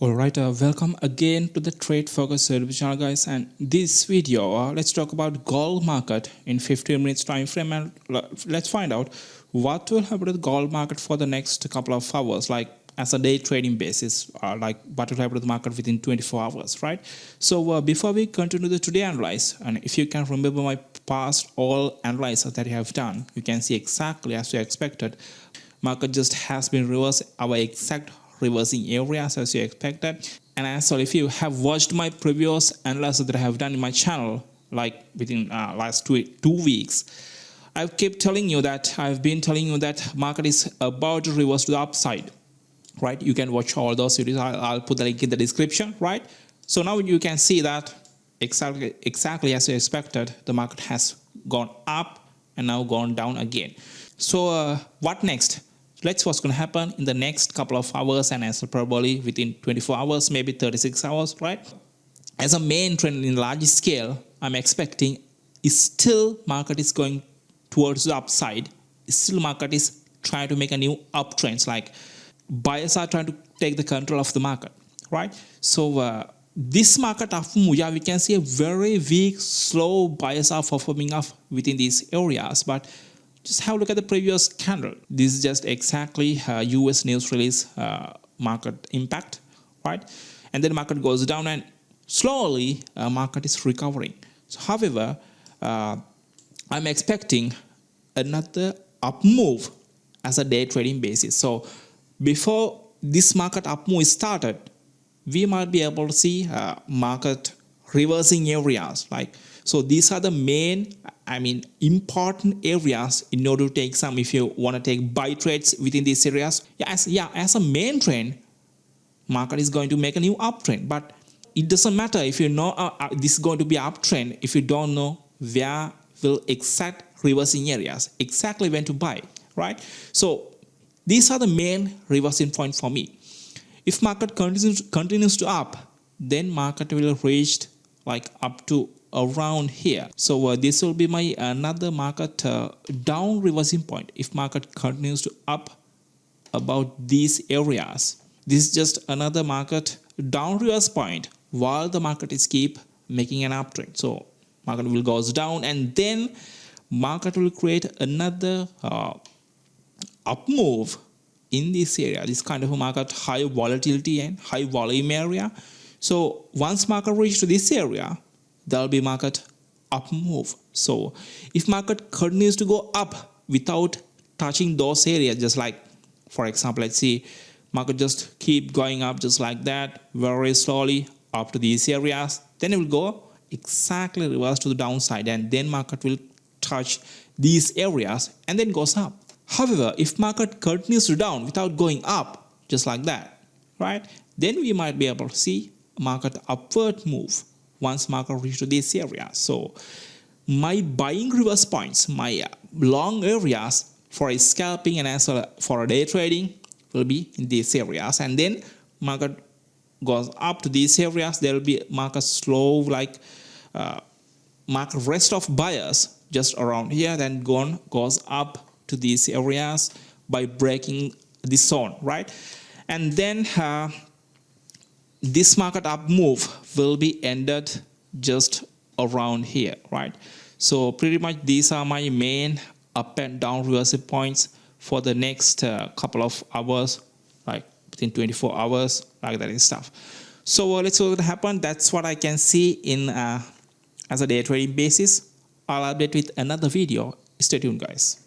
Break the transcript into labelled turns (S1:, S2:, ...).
S1: Alright, welcome again to the Trade Focus YouTube channel, guys. And this video, let's talk about gold market in 15 minutes time frame, and let's find out what will happen to the gold market for the next couple of hours, like as a day trading basis, like what will happen to the market within 24 hours, right? So before we continue the today analyze, and if you can remember my past all analysis that I have done, you can see exactly as you expected, market just has been reversed our exact reversing areas as you expected. And as well, if you have watched my previous analysis that I have done in my channel, like within last two weeks, I've been telling you that market is about to reverse to the upside, right? You can watch all those videos. I'll put the link in the description, right? So now you can see that exactly as you expected, the market has gone up and now gone down again. So what next? Let's what's going to happen in the next couple of hours, and as probably within 24 hours, maybe 36 hours, right? As a main trend in large scale, I'm expecting is still market is going towards the upside. Still market is trying to make a new uptrend. Like buyers are trying to take the control of the market, right? So this market up move, yeah, we can see a very weak, slow buyers are performing up within these areas, but just have a look at the previous candle. This is just exactly US news release market impact, right? And then market goes down and slowly market is recovering. So however, I'm expecting another up move as a day trading basis. So before this market up move started, we might be able to see market reversing areas. Like, so these are the main, important areas in order to take some, if you want to take buy trades within these areas. As a main trend, market is going to make a new uptrend, but it doesn't matter if you know this is going to be uptrend if you don't know where will exact reversing areas, exactly when to buy, right? So these are the main reversing point for me. If market continues to up, then market will reach like up to around here. So this will be my another market down reversing point if market continues to up about these areas. This is just another market down reverse point while the market is keep making an uptrend. So market will goes down and then market will create another up move in this area. This kind of a market high volatility and high volume area. So once market reach to this area, there will be market up move. So if market continues to go up without touching those areas, just like, for example, let's see, market just keep going up just like that, very slowly up to these areas, then it will go exactly reverse to the downside, and then market will touch these areas and then goes up. However, if market continues to down without going up, just like that, right, then we might be able to see market upward move once market reach to this area. So my buying reverse points, my long areas for a scalping and as well for a day trading will be in these areas, and then market goes up to these areas. There will be market slow, like market rest of buyers just around here, then goes up to these areas by breaking this zone, right? And then this market up move will be ended just around here, right? So pretty much these are my main up and down reversal points for the next couple of hours, like within 24 hours, like that and stuff. So let's see what happen. That's what I can see in as a day trading basis. I'll update with another video. Stay tuned, guys.